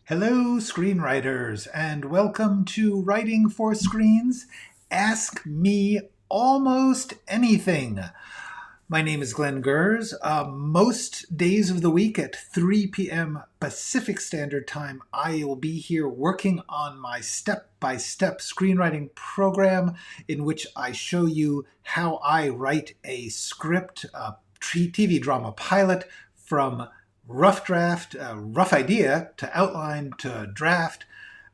Hello, screenwriters, and welcome to Writing for Screens. Ask me almost anything. My name is Glenn Gers. Most days of the week at 3 p.m. Pacific Standard Time, I will be here working on my step-by-step screenwriting program in which I show you how I write a script, a TV drama pilot from rough draft, rough idea to outline to draft.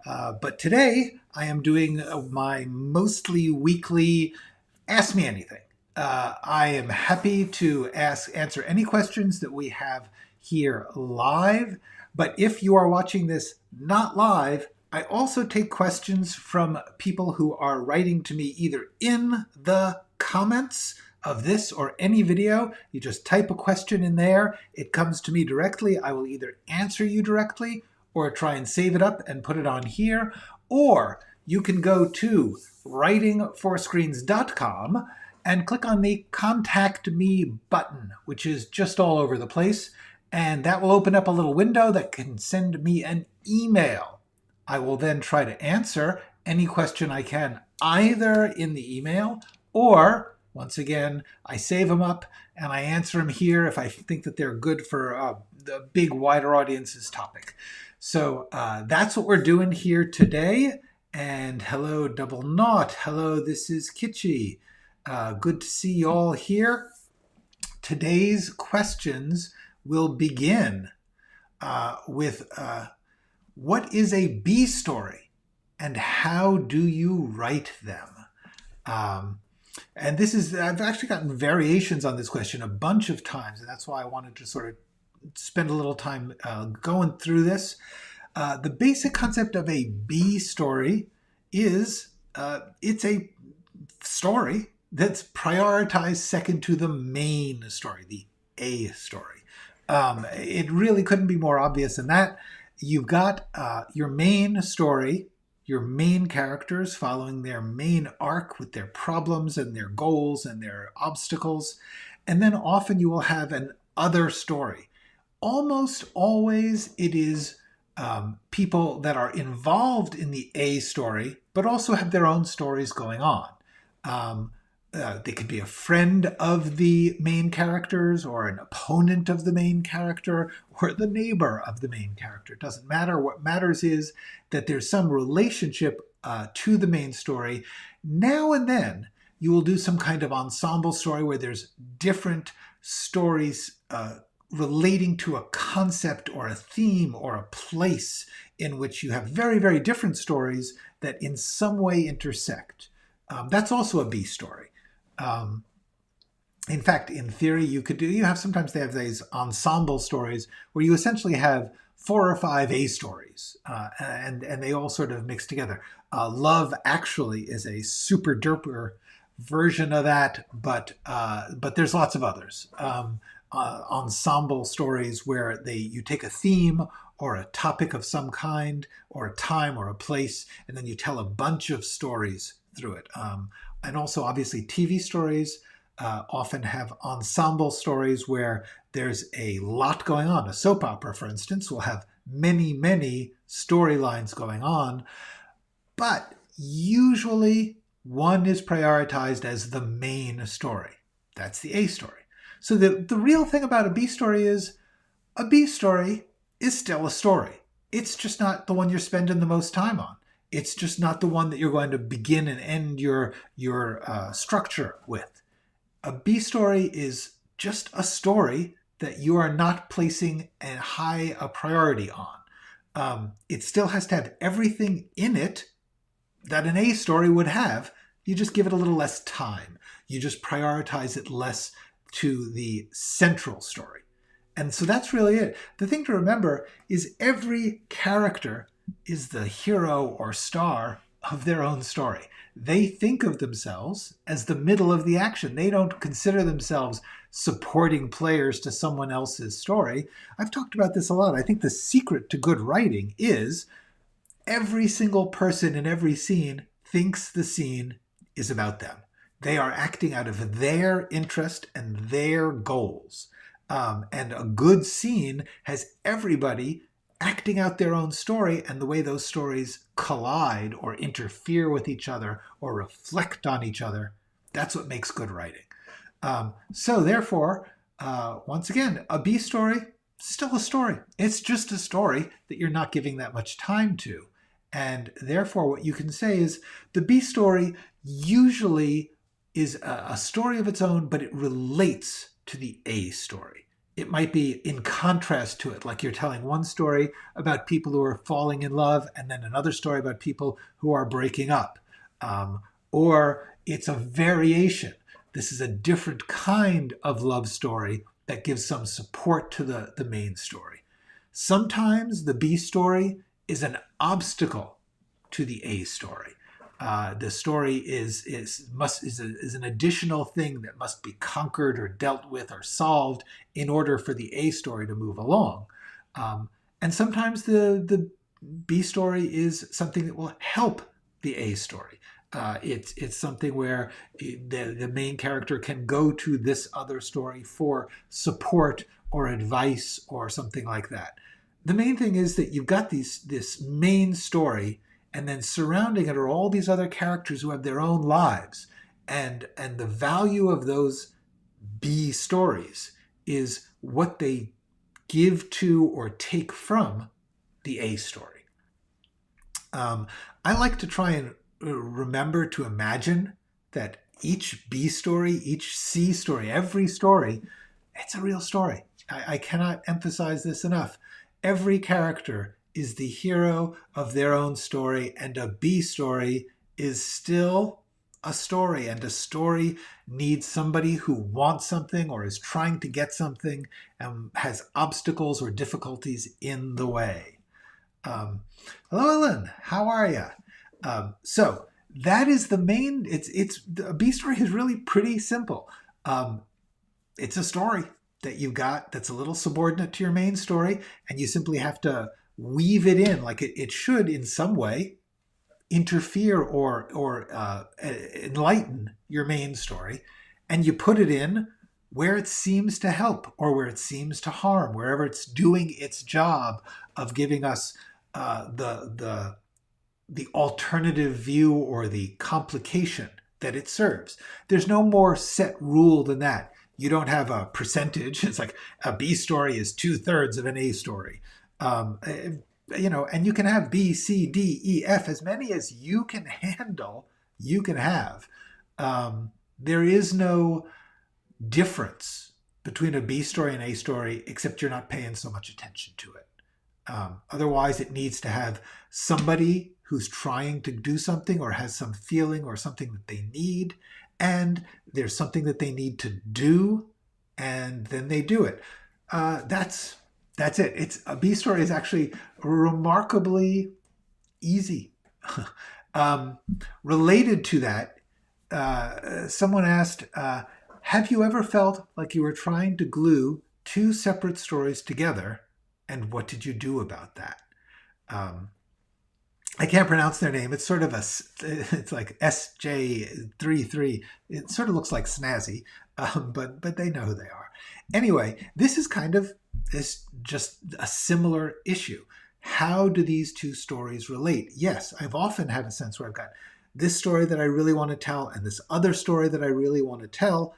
But today I am doing my mostly weekly Ask Me Anything. I am happy to answer any questions that we have here live. But if you are watching this not live, I also take questions from people who are writing to me either in the comments of this or any video. You just type a question in there. It comes to me directly. I will either answer you directly or try and save it up and put it on here. Or you can go to writingforscreens.com and click on the Contact Me button, which is just all over the place. And that will open up a little window that can send me an email. I will then try to answer any question I can, either in the email or, once again, I save them up and I answer them here if I think that they're good for the big, wider audience's topic. So that's what we're doing here today. And hello, Double Knot. Hello, this is Kitschy. Good to see you all here. Today's questions will begin with what is a B story and how do you write them? And this is, I've actually gotten variations on this question a bunch of times, and that's why I wanted to sort of spend a little time going through this. The basic concept of a B story is it's a story that's prioritized second to the main story, the A story. It really couldn't be more obvious than that. You've got your main story, your main characters following their main arc with their problems and their goals and their obstacles. And then often you will have an other story. Almost always it is people that are involved in the A story, but also have their own stories going on. They could be a friend of the main characters or an opponent of the main character or the neighbor of the main character. It doesn't matter. What matters is that there's some relationship to the main story. Now and then you will do some kind of ensemble story where there's different stories relating to a concept or a theme or a place in which you have very, very different stories that in some way intersect. That's also a B story. In fact, in theory, sometimes they have these ensemble stories where you essentially have 4 or 5 A stories, and they all sort of mix together. Love Actually is a super duper version of that, but there's lots of others. Ensemble stories where you take a theme or a topic of some kind or a time or a place, and then you tell a bunch of stories through it. And also, obviously, TV stories often have ensemble stories where there's a lot going on. A soap opera, for instance, will have many, many storylines going on, but usually one is prioritized as the main story. That's the A story. So the real thing about a B story is still a story. It's just not the one you're spending the most time on. It's just not the one that you're going to begin and end your structure with. A B story is just a story that you are not placing a priority on. It still has to have everything in it that an A story would have. You just give it a little less time. You just prioritize it less to the central story. And so that's really it. The thing to remember is every character is the hero or star of their own story. They think of themselves as the middle of the action. They don't consider themselves supporting players to someone else's story. I've talked about this a lot. I think the secret to good writing is every single person in every scene thinks the scene is about them. They are acting out of their interest and their goals. And a good scene has everybody acting out their own story and the way those stories collide or interfere with each other or reflect on each other, that's what makes good writing. So therefore, once again, a B story, still a story. It's just a story that you're not giving that much time to. And therefore, what you can say is the B story usually is a story of its own, but it relates to the A story. It might be in contrast to it, like you're telling one story about people who are falling in love and then another story about people who are breaking up. Or it's a variation. This is a different kind of love story that gives some support to the main story. Sometimes the B story is an obstacle to the A story. The story is an additional thing that must be conquered or dealt with or solved in order for the A story to move along. And sometimes the B story is something that will help the A story. It's something where the main character can go to this other story for support or advice or something like that. The main thing is that you've got this main story, and then surrounding it are all these other characters who have their own lives. And the value of those B stories is what they give to or take from the A story. I like to try and remember to imagine that each B story, each C story, every story, it's a real story. I cannot emphasize this enough. Every character is the hero of their own story, and a B story is still a story, and a story needs somebody who wants something or is trying to get something and has obstacles or difficulties in the way. Hello, Ellen. How are you? So that is the main. A B story is really pretty simple. It's a story that you've got that's a little subordinate to your main story, and you simply have to weave it in like it should in some way interfere or enlighten your main story, and you put it in where it seems to help or where it seems to harm, wherever it's doing its job of giving us the alternative view or the complication that it serves. There's no more set rule than that. You don't have a percentage. It's like a B story is 2/3 of an A story. And you can have B, C, D, E, F, as many as you can handle, you can have. There is no difference between a B story and A story, except you're not paying so much attention to it. Otherwise, it needs to have somebody who's trying to do something or has some feeling or something that they need, and there's something that they need to do, and then they do it. That's it. A B story is actually remarkably easy. Related to that, someone asked, have you ever felt like you were trying to glue two separate stories together, and what did you do about that? I can't pronounce their name. It's sort of it's like SJ33. It sort of looks like snazzy, but they know who they are. Anyway, this is just a similar issue. How do these two stories relate? Yes, I've often had a sense where I've got this story that I really want to tell and this other story that I really want to tell.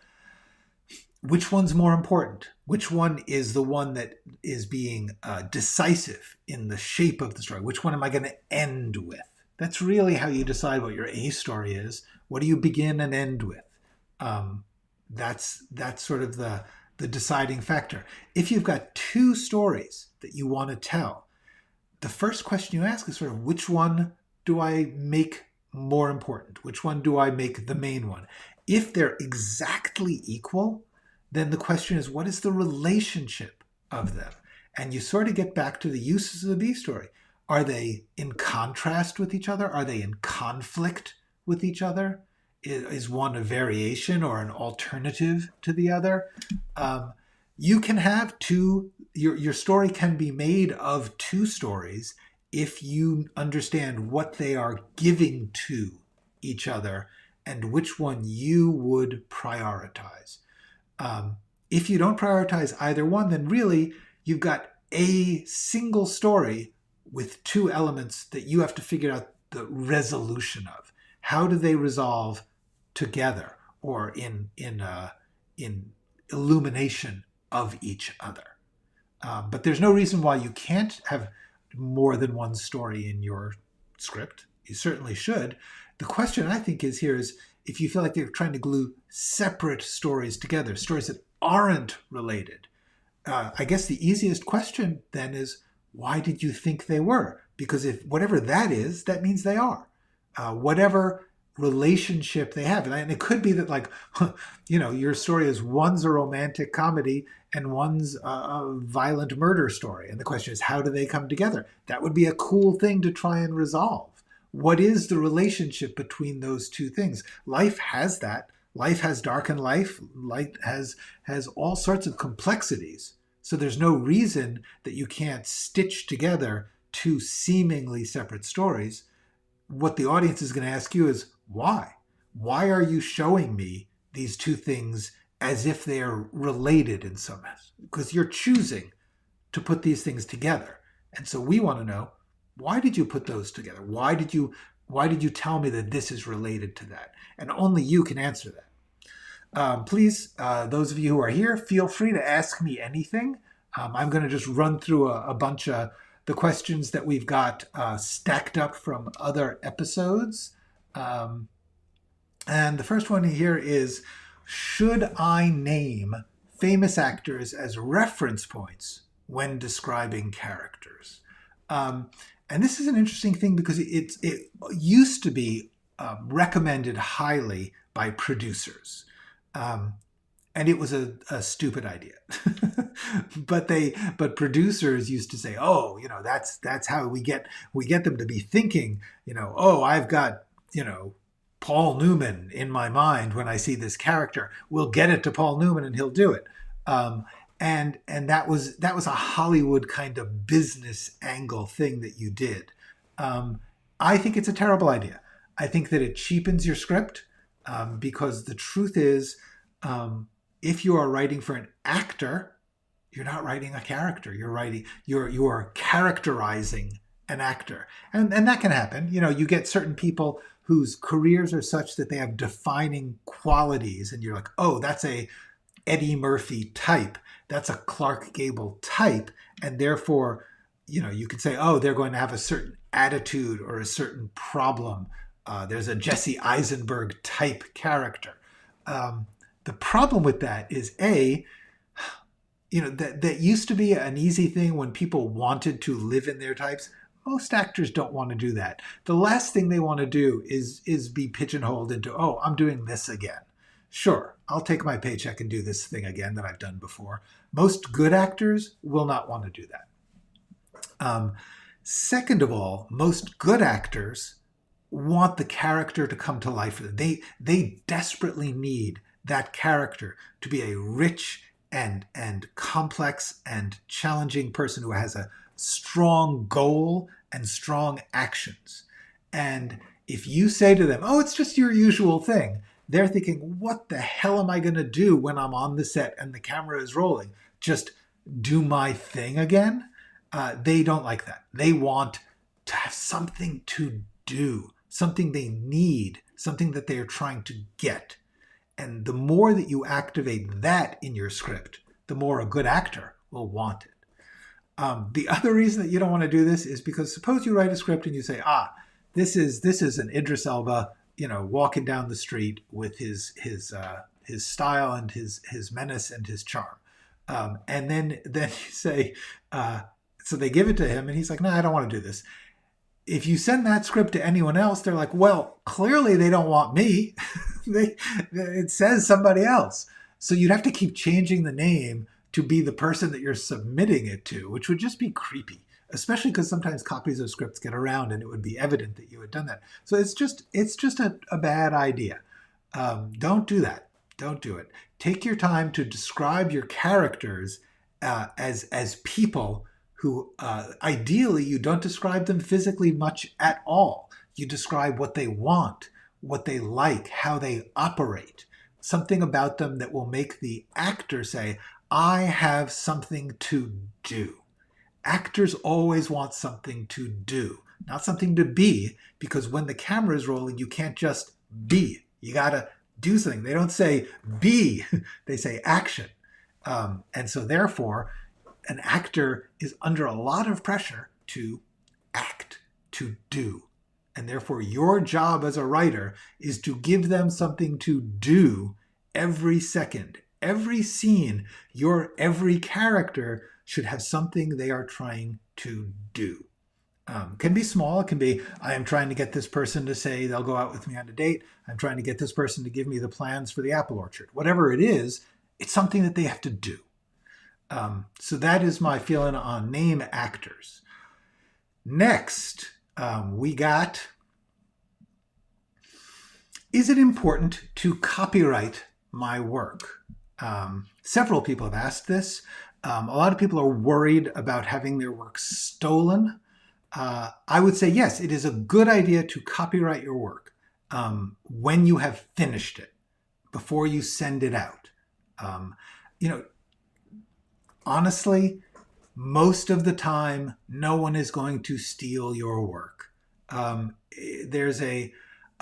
Which one's more important? Which one is the one that is being decisive in the shape of the story? Which one am I going to end with? That's really how you decide what your A story is. What do you begin and end with? That's sort of the deciding factor. If you've got two stories that you want to tell, the first question you ask is sort of, which one do I make more important? Which one do I make the main one? If they're exactly equal, then the question is, what is the relationship of them? And you sort of get back to the uses of the B story. Are they in contrast with each other? Are they in conflict with each other? Is one a variation or an alternative to the other? You can have two, your story can be made of two stories if you understand what they are giving to each other and which one you would prioritize. If you don't prioritize either one, then really you've got a single story with two elements that you have to figure out the resolution of. How do they resolve together or in illumination of each other? But there's no reason why you can't have more than one story in your script. You certainly should. The question I think is here is if you feel like they're trying to glue separate stories together, stories that aren't related. I guess the easiest question then is, why did you think they were? Because if whatever that is, that means they are. Whatever relationship they have. And it could be that, like, you know, your story is one's a romantic comedy and one's a violent murder story. And the question is, how do they come together? That would be a cool thing to try and resolve. What is the relationship between those two things? Life has that. Life has dark and life. Light has all sorts of complexities. So there's no reason that you can't stitch together two seemingly separate stories. What the audience is going to ask you is, why? Why are you showing me these two things as if they are related in some way? Because you're choosing to put these things together. And so we want to know, why did you put those together? Why did you tell me that this is related to that? And only you can answer that. Please, those of you who are here, feel free to ask me anything. I'm going to just run through a bunch of the questions that we've got stacked up from other episodes. And the first one here is, should I name famous actors as reference points when describing characters? And this is an interesting thing because it used to be recommended highly by producers. And it was a stupid idea. but producers used to say, oh, you know, that's how we get them to be thinking, you know, oh, I've got, you know, Paul Newman in my mind when I see this character. We'll get it to Paul Newman and he'll do it. And that was a Hollywood kind of business angle thing that you did. I think it's a terrible idea. I think that it cheapens your script because the truth is, if you are writing for an actor, you're not writing a character. You are characterizing an actor, and that can happen. You know, you get certain people whose careers are such that they have defining qualities, and you're like, oh, that's a Eddie Murphy type. That's a Clark Gable type. And therefore, you know, you could say, oh, they're going to have a certain attitude or a certain problem. There's a Jesse Eisenberg type character. The problem with that is, you know, that used to be an easy thing when people wanted to live in their types. Most actors don't want to do that. The last thing they want to do is be pigeonholed into, oh, I'm doing this again. Sure, I'll take my paycheck and do this thing again that I've done before. Most good actors will not want to do that. Second of all, most good actors want the character to come to life. They desperately need that character to be a rich and complex and challenging person who has a strong goal and strong actions. And if you say to them, oh, it's just your usual thing, they're thinking, what the hell am I going to do when I'm on the set and the camera is rolling? Just do my thing again? They don't like that. They want to have something to do, something they need, something that they are trying to get. And the more that you activate that in your script, the more a good actor will want it. The other reason that you don't want to do this is because suppose you write a script and you say, this is an Idris Elba, you know, walking down the street with his style and his menace and his charm. And then you say, so they give it to him and he's like, no, I don't want to do this. If you send that script to anyone else, they're like, well, clearly they don't want me. It says somebody else. So you'd have to keep changing the name to be the person that you're submitting it to, which would just be creepy, especially because sometimes copies of scripts get around and it would be evident that you had done that. So it's just a bad idea. Don't do that. Don't do it. Take your time to describe your characters as people who ideally you don't describe them physically much at all. You describe what they want, what they like, how they operate, something about them that will make the actor say, I have something to do. Actors always want something to do, not something to be, because when the camera is rolling, you can't just be. You got to do something. They don't say be, they say action. And so therefore, an actor is under a lot of pressure to act, to do. And therefore, your job as a writer is to give them something to do every second. Every scene, your every character should have something they are trying to do. Can be small. It can be, I am trying to get this person to say they'll go out with me on a date. I'm trying to get this person to give me the plans for the apple orchard. Whatever it is, it's something that they have to do. So that is my feeling on name actors. Next, we got, is it important to copyright my work? Several people have asked this. A lot of people are worried about having their work stolen. I would say, yes, it is a good idea to copyright your work when you have finished it, before you send it out. Honestly, most of the time, no one is going to steal your work. There's a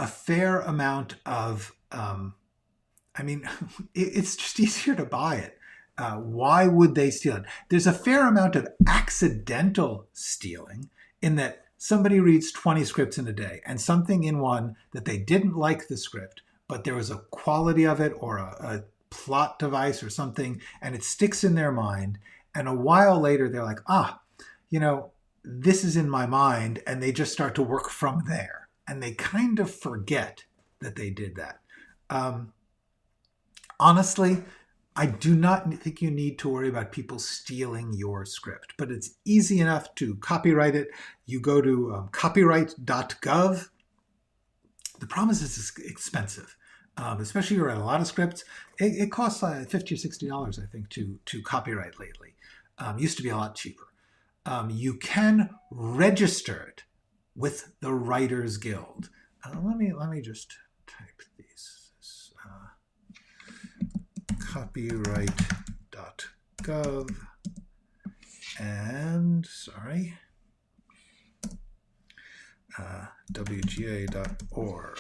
fair amount of, it's just easier to buy it. Why would they steal it? There's a fair amount of accidental stealing in that somebody reads 20 scripts in a day and something in one that they didn't like the script, but there was a quality of it or a plot device or something, and it sticks in their mind. And a while later, they're like, this is in my mind. And they just start to work from there. And they kind of forget that they did that. Honestly, I do not think you need to worry about people stealing your script, but it's easy enough to copyright it. You go to copyright.gov. The problem is it's expensive, especially if you write a lot of scripts. It costs $50 or $60, I think, to copyright lately. Used to be a lot cheaper. You can register it with the Writers Guild. Let me just type these. Copyright.gov and wga.org.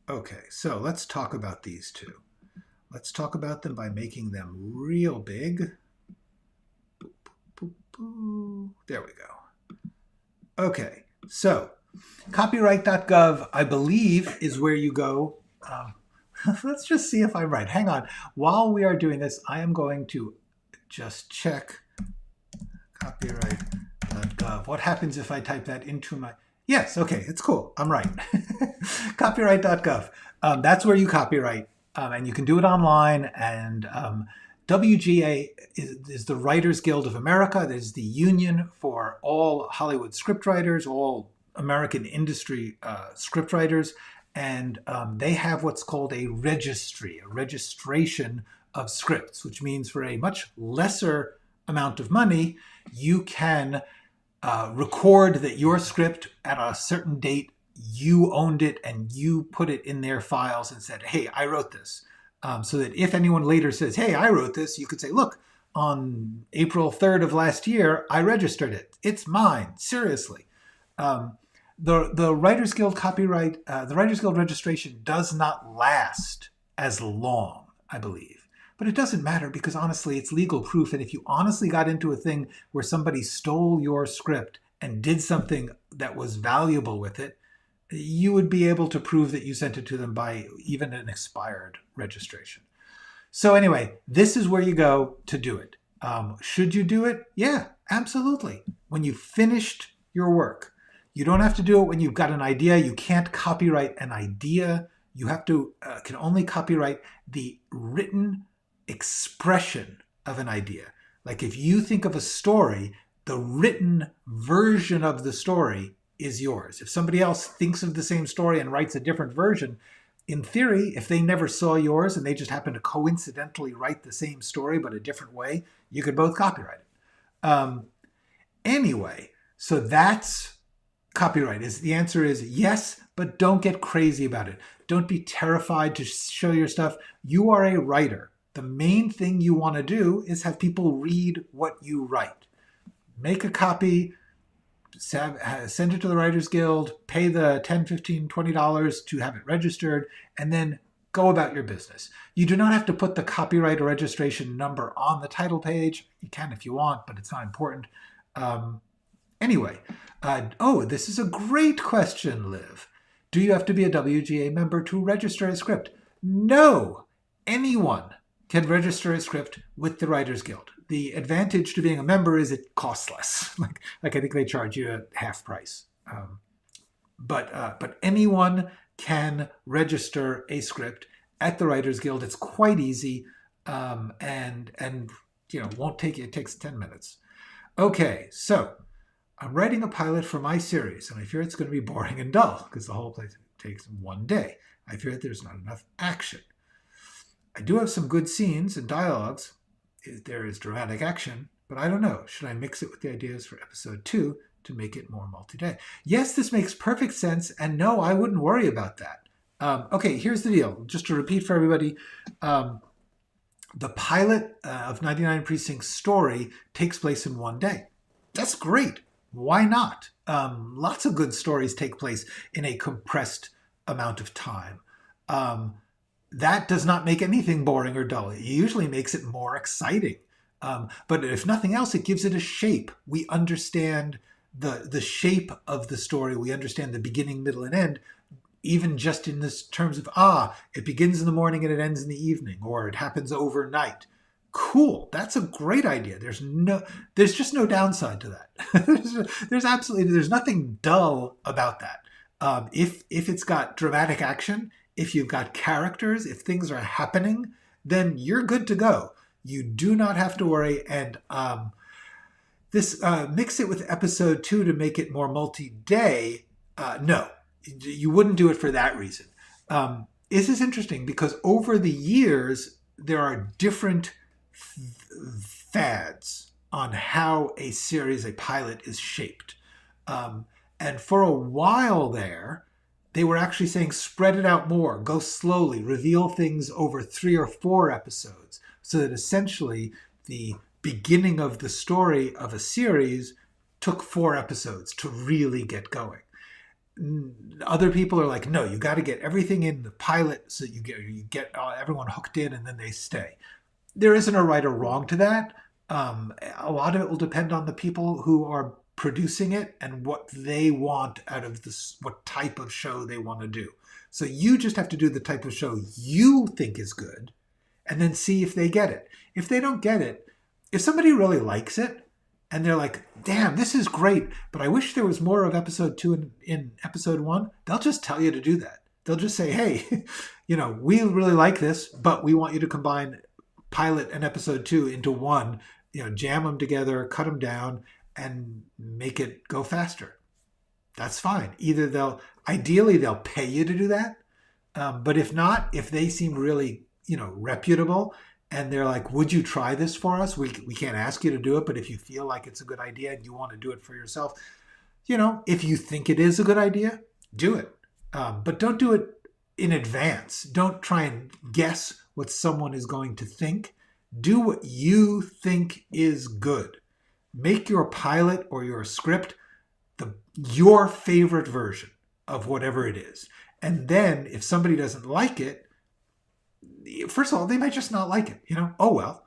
Okay, so let's talk about these two. Let's talk about them by making them real big. Boop, boop, boop. There we go. Okay, so copyright.gov, I believe, is where you go. Let's just see if I'm right. Hang on. While we are doing this, I am going to just check copyright.gov. What happens if I type that into my... Yes, okay, it's cool. I'm right. Copyright.gov. That's where you copyright, and you can do it online. And WGA is the Writers Guild of America. There's the union for all Hollywood scriptwriters, all American industry scriptwriters. And they have what's called a registry, a registration of scripts, which means for a much lesser amount of money, you can record that your script at a certain date, you owned it and you put it in their files and said, hey, I wrote this. So that if anyone later says, hey, I wrote this, you could say, look, on April 3rd of last year, I registered it. It's mine, seriously. The Writers Guild copyright, the Writers Guild registration does not last as long, I believe. But it doesn't matter because honestly, it's legal proof. And if you honestly got into a thing where somebody stole your script and did something that was valuable with it, you would be able to prove that you sent it to them by even an expired registration. So anyway, this is where you go to do it. Should you do it? Yeah, absolutely. When you've finished your work. You don't have to do it when you've got an idea. You can't copyright an idea. You have to can only copyright the written expression of an idea. Like if you think of a story, the written version of the story is yours. If somebody else thinks of the same story and writes a different version, in theory, if they never saw yours and they just happen to coincidentally write the same story but a different way, you could both copyright it. Anyway, so that's copyright. The answer is yes, but don't get crazy about it. Don't be terrified to show your stuff. You are a writer. The main thing you want to do is have people read what you write. make a copy, send it to the Writers Guild, pay the $10, $15, $20 to have it registered, and then go about your business. You do not have to put the copyright or registration number on the title page. You can if you want, but it's not important. Anyway, this is a great question, Liv. Do you have to be a WGA member to register a script? No! Anyone can register a script with the Writers Guild. The advantage to being a member is it costs less. like I think they charge you at half price. But anyone can register a script at the Writers Guild. It's quite easy, and won't take you. It takes 10 minutes. Okay, so I'm writing a pilot for my series, and I fear it's going to be boring and dull because the whole place takes one day. I fear that there's not enough action. I do have some good scenes and dialogues. There is dramatic action, but I don't know. Should I mix it with the ideas for episode 2 to make it more multi-day? Yes, this makes perfect sense, and no, I wouldn't worry about that. Okay, here's the deal. Just to repeat for everybody, the pilot of 99 Precinct's story takes place in one day. That's great. Why not? Lots of good stories take place in a compressed amount of time. That does not make anything boring or dull. It usually makes it more exciting. But if nothing else, it gives it a shape. We understand the shape of the story. We understand the beginning, middle, and end, even just in this terms of, it begins in the morning and it ends in the evening, or it happens overnight. Cool. That's a great idea. There's just no downside to that. there's nothing dull about that. If it's got dramatic action, if you've got characters, if things are happening, then you're good to go. You do not have to worry. And mix it with episode 2 to make it more multi-day. No, you wouldn't do it for that reason. This is interesting because over the years, there are different fads on how a series, a pilot, is shaped. And for a while there, they were actually saying spread it out more, go slowly, reveal things over 3 or 4 episodes, so that essentially the beginning of the story of a series took 4 episodes to really get going. Other people are like, no, you got to get everything in the pilot so you get everyone hooked in and then they stay. There isn't a right or wrong to that. A lot of it will depend on the people who are producing it and what they want out of this, what type of show they want to do. So you just have to do the type of show you think is good and then see if they get it. If they don't get it, if somebody really likes it and they're like, damn, this is great, but I wish there was more of episode 2 in episode 1, they'll just tell you to do that. They'll just say, hey, we really like this, but we want you to combine pilot and episode 2 into one, jam them together, cut them down, and make it go faster. That's fine. Either ideally they'll pay you to do that. But if not, if they seem really, reputable and they're like, would you try this for us? We can't ask you to do it, but if you feel like it's a good idea and you want to do it for yourself, if you think it is a good idea, do it. But don't do it in advance. Don't try and guess what someone is going to think. Do what you think is good. Make your pilot or your script your favorite version of whatever it is. And then if somebody doesn't like it, first of all, they might just not like it. Oh, well.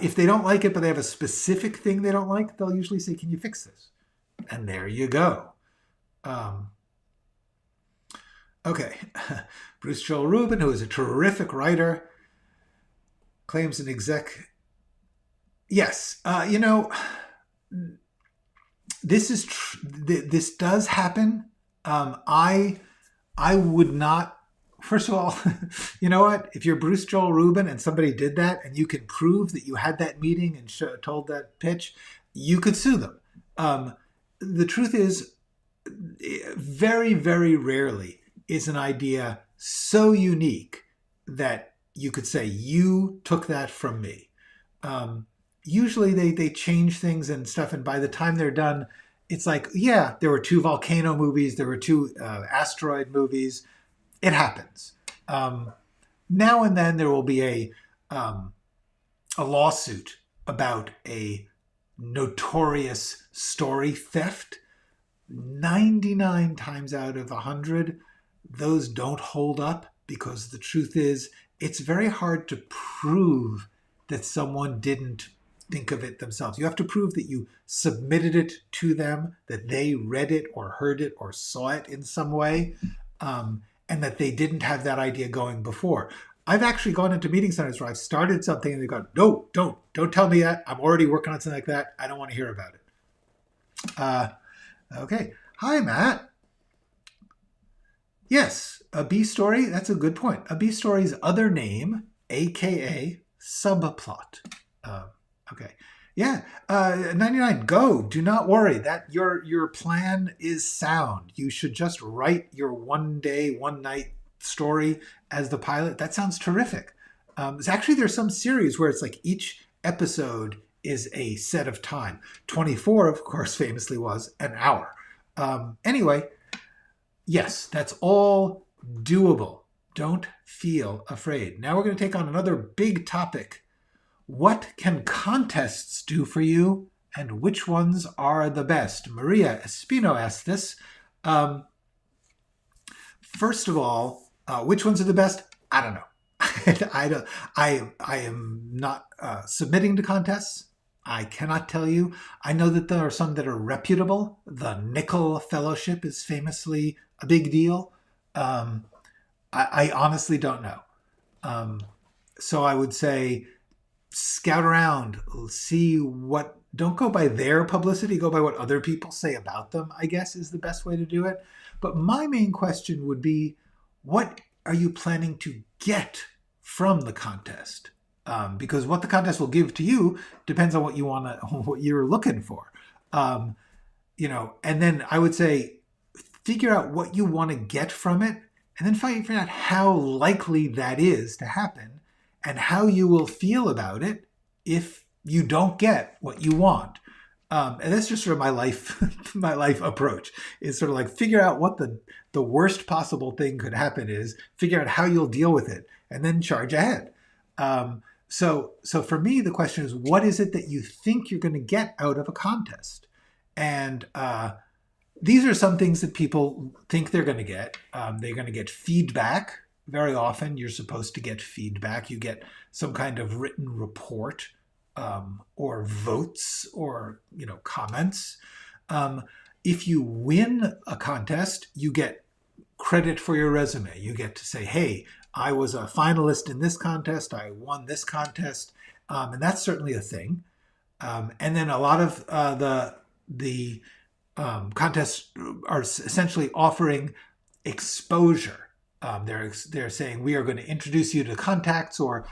If they don't like it, but they have a specific thing they don't like, they'll usually say, can you fix this? And there you go. Okay. Bruce Joel Rubin, who is a terrific writer, claims an exec. Yes. This does happen. I would not. First of all, you know what? If you're Bruce Joel Rubin and somebody did that, and you can prove that you had that meeting and told that pitch, you could sue them. The truth is, very, very rarely is an idea so unique that you could say you took that from me. Usually they change things and stuff, and by the time they're done, it's like, yeah, there were 2 volcano movies, there were 2 asteroid movies. It happens. Now and then there will be a lawsuit about a notorious story theft, 99 times out of 100, those don't hold up, because the truth is it's very hard to prove that someone didn't think of it themselves. You have to prove that you submitted it to them, that they read it or heard it or saw it in some way, and that they didn't have that idea going before. I've actually gone into meeting centers where I've started something and they go, no, don't tell me that. I'm already working on something like that. I don't want to hear about it. Okay. Hi, Matt. Yes, a B story. That's a good point. A B story's other name, aka subplot. Okay. Yeah. 99. Go. Do not worry. That your plan is sound. You should just write your one day, one night story as the pilot. That sounds terrific. Actually, there's some series where it's like each episode is a set of time. 24, of course, famously was an hour. Anyway, yes, that's all doable. Don't feel afraid. Now we're going to take on another big topic. What can contests do for you, and which ones are the best? Maria Espino asked this. First of all, which ones are the best? I don't know. I am not submitting to contests. I cannot tell you. I know that there are some that are reputable. The Nickel Fellowship is famously a big deal. I honestly don't know. So I would say scout around, see what, don't go by their publicity, go by what other people say about them, I guess is the best way to do it. But my main question would be, what are you planning to get from the contest? Because what the contest will give to you depends on what you want to, what you're looking for. And then I would say, figure out what you want to get from it, and then figure out how likely that is to happen, and how you will feel about it if you don't get what you want. And that's just sort of my life approach, is sort of like figure out what the worst possible thing could happen is, figure out how you'll deal with it, and then charge ahead. So for me, the question is, what is it that you think you're going to get out of a contest? And these are some things that people think they're going to get. They're going to get feedback. Very often, you're supposed to get feedback. You get some kind of written report, or votes, or comments. If you win a contest, you get credit for your resume. You get to say, hey, I was a finalist in this contest, I won this contest, and that's certainly a thing. And then a lot of the contests are essentially offering exposure. They're saying, we are going to introduce you to contacts, or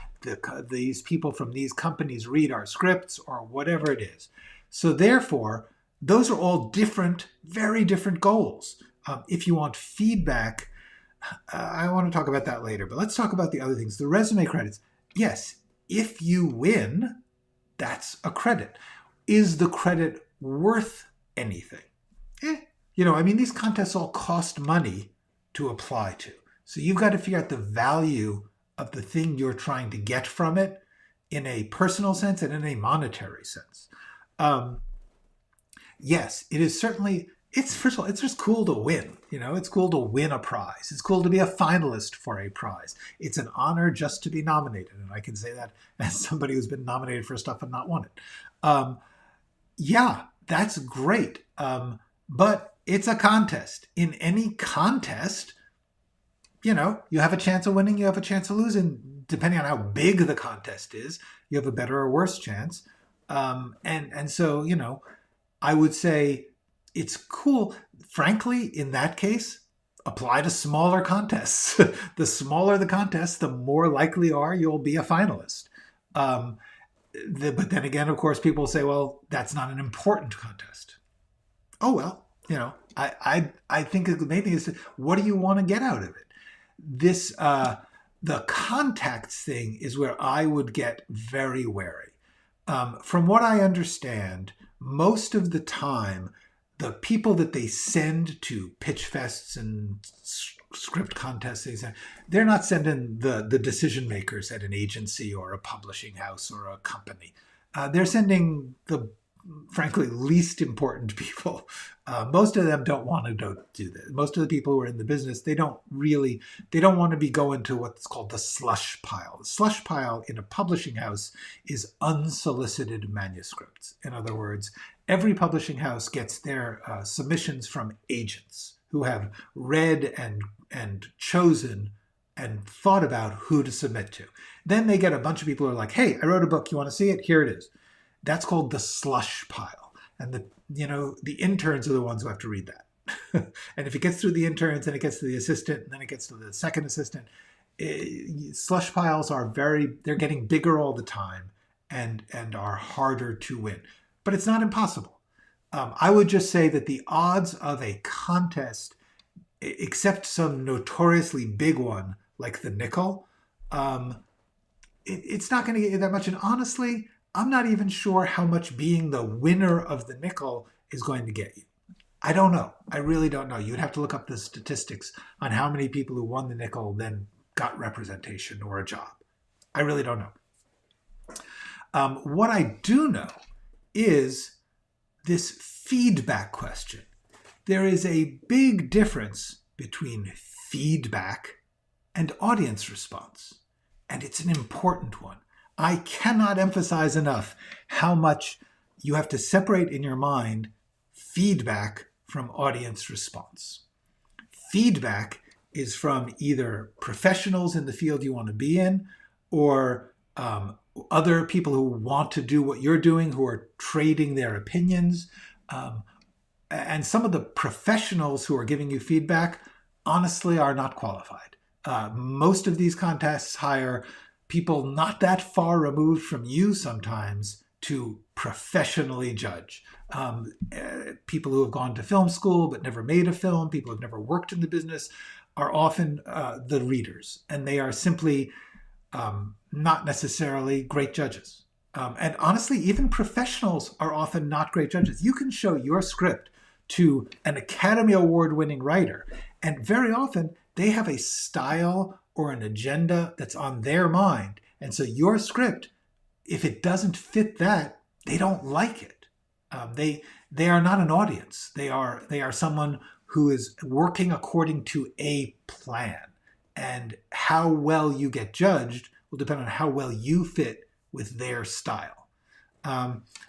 these people from these companies read our scripts, or whatever it is. So therefore, those are all different, very different goals. If you want feedback, I want to talk about that later, but let's talk about the other things. The resume credits. Yes, if you win, that's a credit. Is the credit worth anything? These contests all cost money to apply to. So you've got to figure out the value of the thing you're trying to get from it in a personal sense and in a monetary sense. Yes, it is certainly, first of all, it's just cool to win. It's cool to win a prize. It's cool to be a finalist for a prize. It's an honor just to be nominated. And I can say that as somebody who's been nominated for stuff and not won it. Yeah, that's great. But it's a contest. In any contest, you have a chance of winning, you have a chance of losing. Depending on how big the contest is, you have a better or worse chance. And so, I would say it's cool. Frankly, in that case, apply to smaller contests. The smaller the contest, the more likely you'll be a finalist. But then again, of course, people say, well, that's not an important contest. Oh, well, I think maybe it's, what do you want to get out of it? This, the contacts thing is where I would get very wary. From what I understand, most of the time, the people that they send to pitch fests and script contests, they're not sending the decision makers at an agency or a publishing house or a company. They're sending the frankly, least important people. Most of them don't want to do this. Most of the people who are in the business, they don't want to be going to what's called the slush pile. The slush pile in a publishing house is unsolicited manuscripts. In other words, every publishing house gets their submissions from agents who have read and chosen and thought about who to submit to. Then they get a bunch of people who are like, hey, I wrote a book, you want to see it? Here it is. That's called the slush pile. And the interns are the ones who have to read that. And if it gets through the interns, then it gets to the assistant, and then it gets to the second assistant. Slush piles they're getting bigger all the time and are harder to win. But it's not impossible. I would just say that the odds of a contest, except some notoriously big one like the nickel, it's not going to get you that much. And honestly, I'm not even sure how much being the winner of the nickel is going to get you. I don't know. I really don't know. You'd have to look up the statistics on how many people who won the nickel then got representation or a job. I really don't know. What I do know is this feedback question. There is a big difference between feedback and audience response, and it's an important one. I cannot emphasize enough how much you have to separate in your mind feedback from audience response. Feedback is from either professionals in the field you want to be in, or other people who want to do what you're doing, who are trading their opinions. And some of the professionals who are giving you feedback, honestly, are not qualified. Most of these contests hire people not that far removed from you sometimes to professionally judge. People who have gone to film school but never made a film, people who have never worked in the business, are often the readers, and they are simply not necessarily great judges. And honestly, even professionals are often not great judges. You can show your script to an Academy Award-winning writer, and very often they have a style or an agenda that's on their mind. And so your script, if it doesn't fit that, they don't like it. They are not an audience. They are someone who is working according to a plan. And how well you get judged will depend on how well you fit with their style.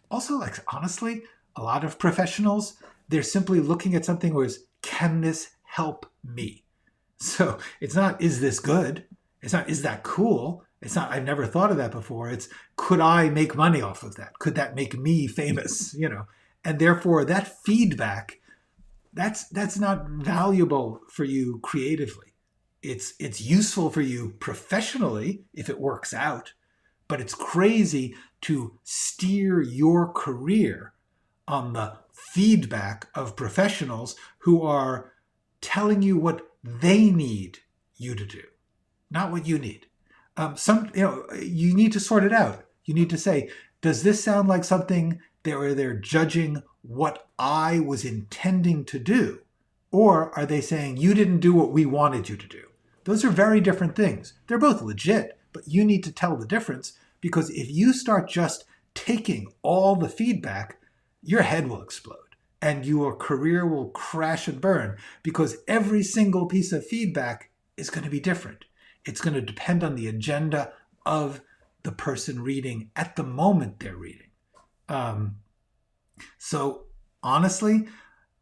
Also, like, honestly, a lot of professionals, they're simply looking at something where it's, can this help me? So it's not, is this good? It's not, is that cool? It's not, I've never thought of that before. It's, could I make money off of that? Could that make me famous? And therefore that feedback, that's not valuable for you creatively. It's useful for you professionally if it works out, but it's crazy to steer your career on the feedback of professionals who are telling you what they need you to do, not what you need. You need to sort it out. You need to say, does this sound like something where they're judging what I was intending to do? Or are they saying, you didn't do what we wanted you to do? Those are very different things. They're both legit, but you need to tell the difference, because if you start just taking all the feedback, your head will explode and your career will crash and burn, because every single piece of feedback is going to be different. It's going to depend on the agenda of the person reading at the moment they're reading. So honestly,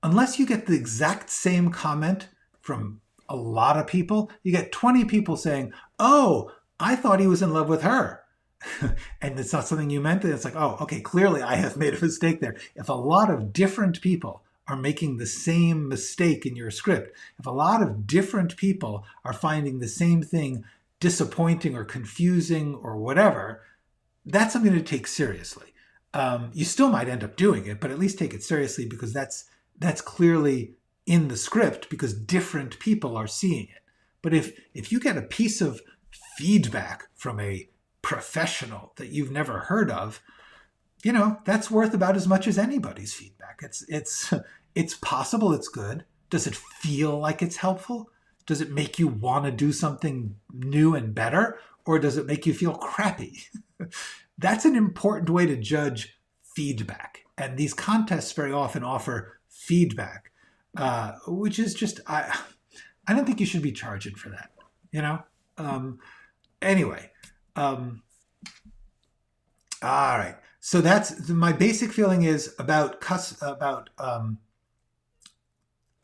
unless you get the exact same comment from a lot of people, you get 20 people saying, oh, I thought he was in love with her. And it's not something you meant. It's like, oh, okay, clearly I have made a mistake there. If a lot of different people are making the same mistake in your script, if a lot of different people are finding the same thing disappointing or confusing or whatever, that's something to take seriously. You still might end up doing it, but at least take it seriously, because that's clearly in the script, because different people are seeing it. But if you get a piece of feedback from a professional that you've never heard of, that's worth about as much as anybody's feedback. It's possible it's good. Does it feel like it's helpful? Does it make you want to do something new and better? Or does it make you feel crappy? That's an important way to judge feedback. And these contests very often offer feedback, which is just, I don't think you should be charging for that, you know? Anyway, all right. So that's my basic feeling is about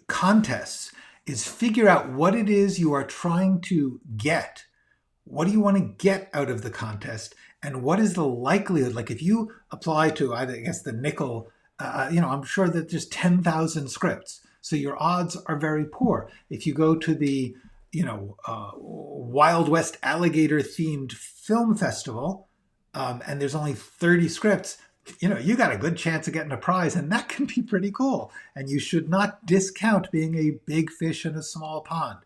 contests is figure out what it is you are trying to get. What do you want to get out of the contest? And what is the likelihood? Like if you apply to, I guess, the nickel, I'm sure that there's 10,000 scripts. So your odds are very poor. If you go to the, Wild West alligator themed film festival, and there's only 30 scripts, you got a good chance of getting a prize, and that can be pretty cool. And you should not discount being a big fish in a small pond.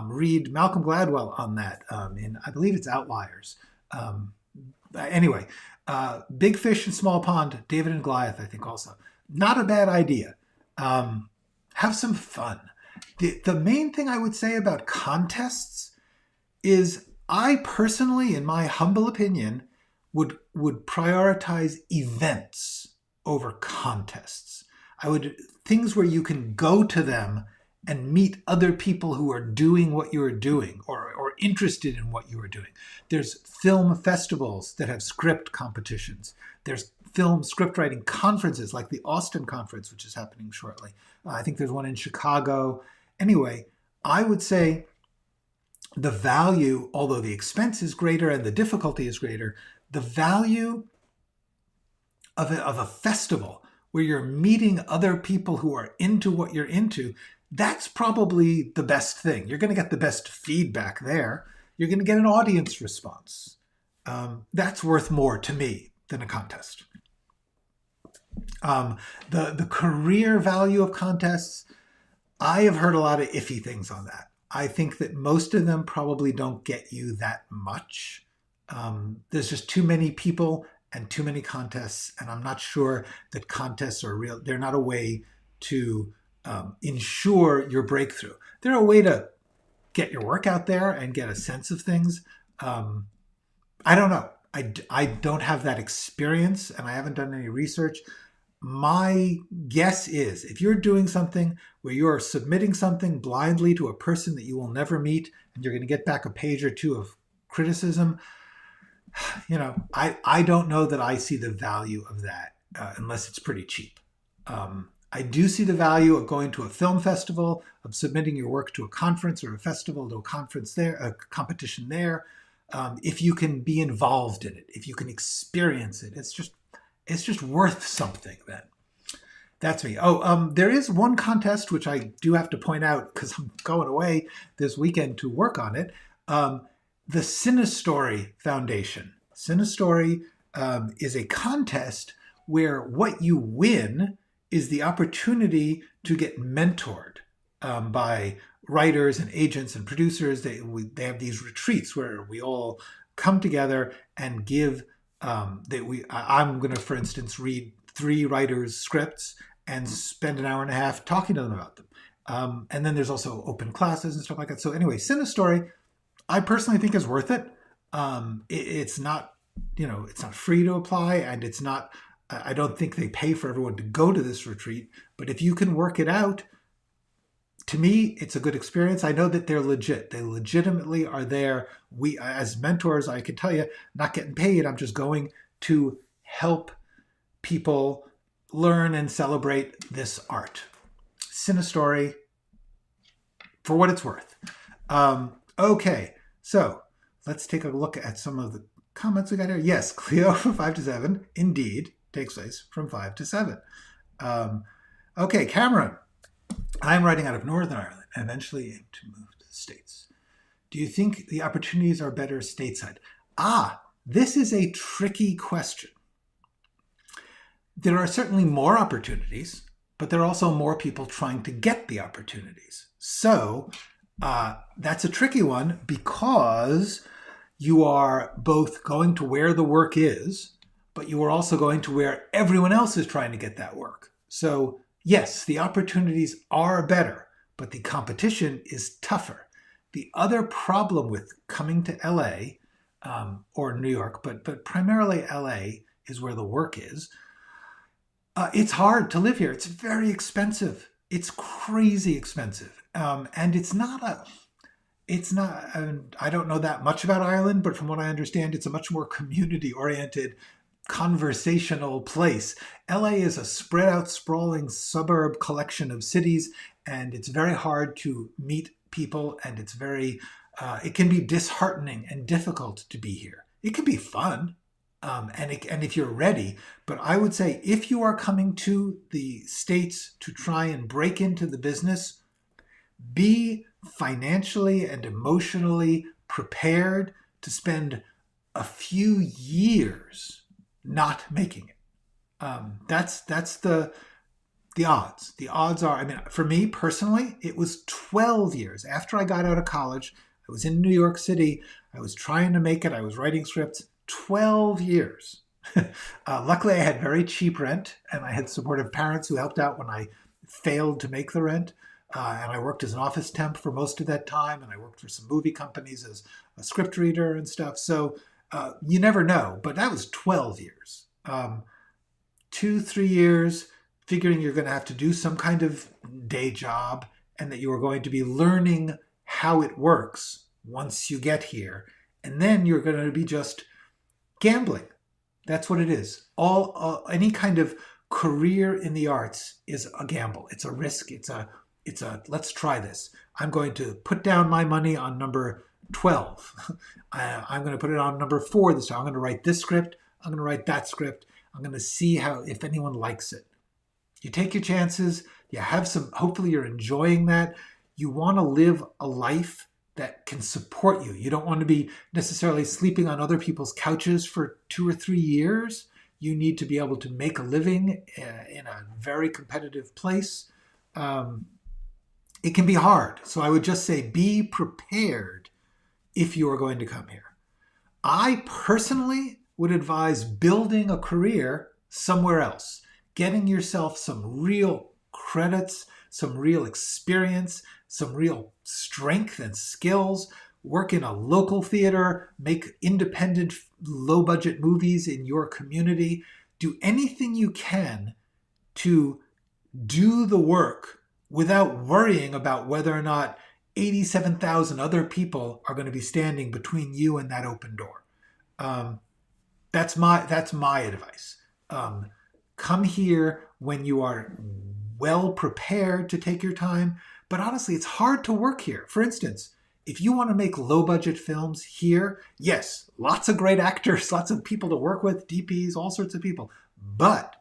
Read Malcolm Gladwell on that in, I believe it's Outliers. Anyway, big fish in small pond, David and Goliath, I think also. Not a bad idea. Have some fun. The main thing I would say about contests is I personally, in my humble opinion, would prioritize events over contests. Things where you can go to them and meet other people who are doing what you are doing or interested in what you are doing. There's film festivals that have script competitions. There's film script writing conferences like the Austin conference, which is happening shortly. I think there's one in Chicago. Anyway, I would say the value, although the expense is greater and the difficulty is greater, the value of a festival where you're meeting other people who are into what you're into, that's probably the best thing. You're going to get the best feedback there. You're going to get an audience response. That's worth more to me than a contest. The career value of contests, I have heard a lot of iffy things on that. I think that most of them probably don't get you that much. There's just too many people and too many contests, and I'm not sure that contests are real. They're not a way to ensure your breakthrough. They're a way to get your work out there and get a sense of things. I don't know. I don't have that experience, and I haven't done any research. My guess is if you're doing something where you're submitting something blindly to a person that you will never meet, and you're going to get back a page or two of criticism, I don't know that I see the value of that unless it's pretty cheap. I do see the value of going to a film festival, of submitting your work to a conference or a festival, to a conference there, a competition there. If you can be involved in it, if you can experience it, it's just worth something then. That's me. There is one contest which I do have to point out because I'm going away this weekend to work on it. The Cinestory Foundation. Cinestory is a contest where what you win is the opportunity to get mentored by writers and agents and producers. They have these retreats where we all come together and give. I'm going to, for instance, read 3 writers' scripts and spend an hour and a half talking to them about them. And then there's also open classes and stuff like that. So anyway, Cinestory, I personally think is worth it. It's not, it's not free to apply, and it's not. I don't think they pay for everyone to go to this retreat. But if you can work it out, to me, it's a good experience. I know that they're legit. They legitimately are there. We, as mentors, I can tell you, not getting paid. I'm just going to help people learn and celebrate this art. Cinestory, for what it's worth. Okay, so let's take a look at some of the comments we got here. Yes, Cleo from 5 to 7, indeed, takes place from 5 to 7. Okay, Cameron. I'm writing out of Northern Ireland and eventually aim to move to the States. Do you think the opportunities are better stateside? This is a tricky question. There are certainly more opportunities, but there are also more people trying to get the opportunities. So that's a tricky one because you are both going to where the work is, but you are also going to where everyone else is trying to get that work. So yes, the opportunities are better, but the competition is tougher. The other problem with coming to LA or New York, but primarily LA is where the work is. It's hard to live here. It's very expensive. It's crazy expensive. And it's not, I don't know that much about Ireland, but from what I understand, it's a much more community oriented, conversational place. LA is a spread out, sprawling suburb collection of cities, and it's very hard to meet people, and it can be disheartening and difficult to be here. It can be fun, and if you're ready, but I would say if you are coming to the States to try and break into the business, be financially and emotionally prepared to spend a few years not making it. That's the odds. The odds are, I mean, for me personally, it was 12 years after I got out of college. I was in New York City. I was trying to make it. I was writing scripts. 12 years. Luckily, I had very cheap rent, and I had supportive parents who helped out when I failed to make the rent. And I worked as an office temp for most of that time, and I worked for some movie companies as a script reader and stuff. So you never know, but that was 12 years. 2, 3 years, figuring you're going to have to do some kind of day job and that you are going to be learning how it works once you get here. And then you're going to be just gambling. That's what it is. Any kind of career in the arts is a gamble. It's a risk. It's a let's try this. I'm going to put down my money on number 12. I'm going to put it on number 4 this time. I'm going to write this script. I'm going to write that script. I'm going to see if anyone likes it. You take your chances. You have hopefully you're enjoying that. You want to live a life that can support you. You don't want to be necessarily sleeping on other people's couches for 2 or 3 years. You need to be able to make a living in a very competitive place. It can be hard. So I would just say be prepared if you are going to come here. I personally would advise building a career somewhere else, getting yourself some real credits, some real experience, some real strength and skills, work in a local theater, make independent, low-budget movies in your community. Do anything you can to do the work without worrying about whether or not 87,000 other people are going to be standing between you and that open door. That's my advice. Come here when you are well prepared to take your time. But honestly, it's hard to work here. For instance, if you want to make low-budget films here, yes, lots of great actors, lots of people to work with, DPs, all sorts of people. But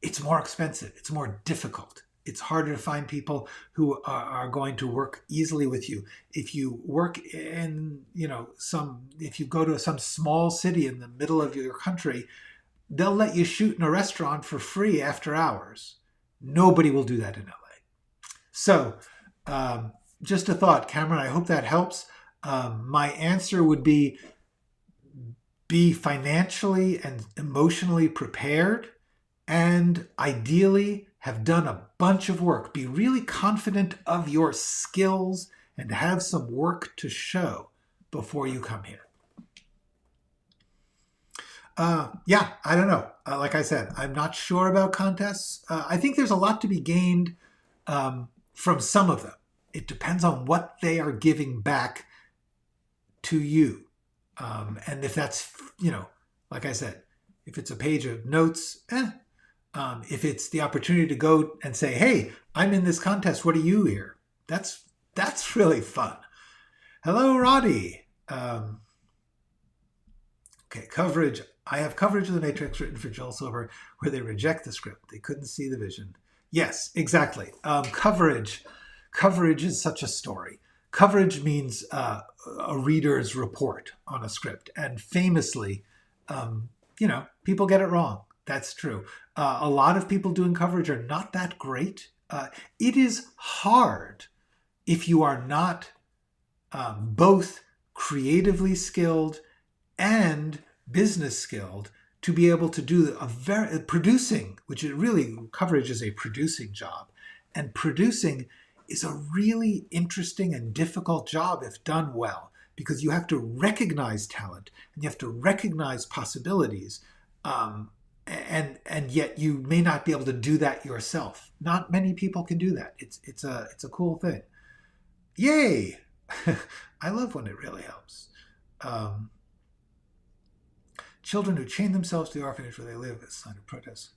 it's more expensive. It's more difficult. It's harder to find people who are going to work easily with you. If you work in, if you go to some small city in the middle of your country, they'll let you shoot in a restaurant for free after hours. Nobody will do that in LA. So just a thought, Cameron, I hope that helps. My answer would be financially and emotionally prepared, and ideally have done a bunch of work. Be really confident of your skills and have some work to show before you come here. I don't know. Like I said, I'm not sure about contests. I think there's a lot to be gained from some of them. It depends on what they are giving back to you. And if that's, like I said, if it's a page of notes, if it's the opportunity to go and say, hey, I'm in this contest, what are you here? That's really fun. Hello, Roddy. Okay, coverage. I have coverage of The Matrix written for Joel Silver where they reject the script. They couldn't see the vision. Yes, exactly. Coverage is such a story. Coverage means a reader's report on a script. And famously, people get it wrong. That's true. A lot of people doing coverage are not that great. It is hard if you are not both creatively skilled and business skilled to be able to do producing, which is really, coverage is a producing job. And producing is a really interesting and difficult job if done well, because you have to recognize talent and you have to recognize possibilities. and yet you may not be able to do that yourself. Not many people can do that. It's a cool thing. Yay! I love when it really helps. Children who chain themselves to the orphanage where they live as a sign of protest.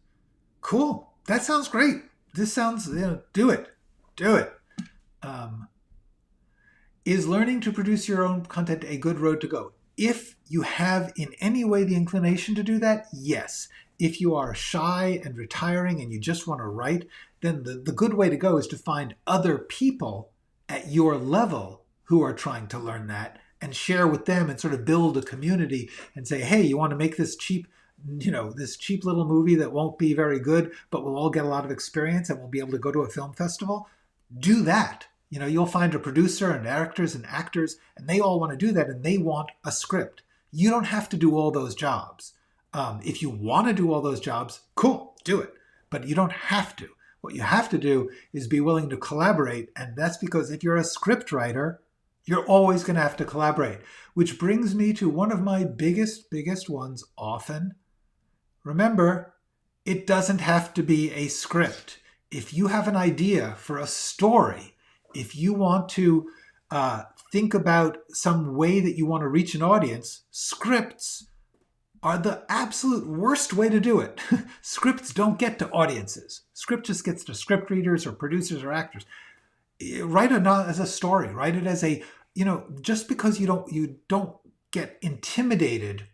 Cool. That sounds great. This sounds, do it. Do it. Is learning to produce your own content a good road to go? If you have in any way the inclination to do that, yes. If you are shy and retiring and you just want to write, then the good way to go is to find other people at your level who are trying to learn that and share with them and sort of build a community and say, hey, you want to make this cheap, this cheap little movie that won't be very good, but we'll all get a lot of experience and we'll be able to go to a film festival? Do that. You'll find a producer and directors and actors, and they all want to do that, and they want a script. You don't have to do all those jobs. If you want to do all those jobs, cool, do it. But you don't have to. What you have to do is be willing to collaborate, and that's because if you're a script writer, you're always going to have to collaborate. Which brings me to one of my biggest ones often. Remember, it doesn't have to be a script. If you have an idea for a story, if you want to think about some way that you want to reach an audience, scripts are the absolute worst way to do it. Scripts don't get to audiences. Script just gets to script readers or producers or actors. Write it not as a story. Write it as a, just because you don't get intimidated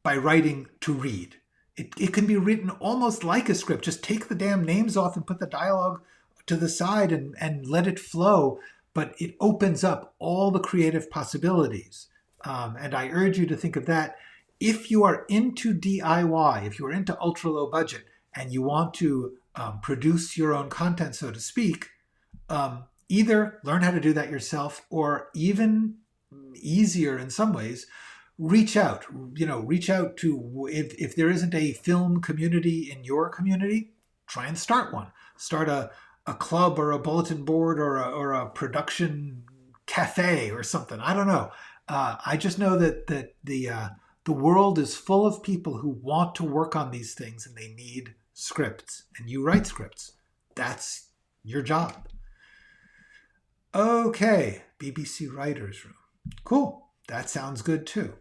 by writing to read. It can be written almost like a script. Just take the damn names off and put the dialogue to the side and let it flow, but it opens up all the creative possibilities. And I urge you to think of that. If you are into DIY, if you are into ultra low budget and you want to produce your own content, so to speak, either learn how to do that yourself, or even easier in some ways, reach out to, if there isn't a film community in your community, try and start one. Start a club or a bulletin board or a production cafe or something. I don't know. I just know that the world is full of people who want to work on these things and they need scripts. And you write scripts. That's your job. Okay, BBC Writers Room. Cool. That sounds good too.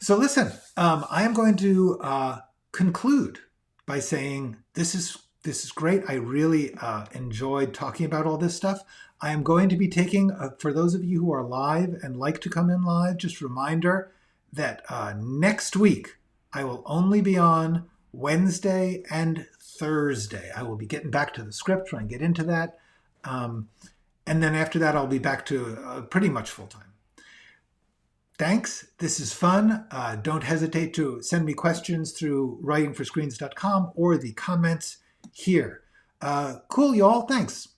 So listen, I am going to conclude by saying this is great. I really enjoyed talking about all this stuff. I am going to be taking, for those of you who are live and like to come in live, just a reminder that next week I will only be on Wednesday and Thursday. I will be getting back to the script, trying to get into that. And then after that, I'll be back to pretty much full time. Thanks. This is fun. Don't hesitate to send me questions through writingforscreens.com or the comments here. Cool, y'all. Thanks.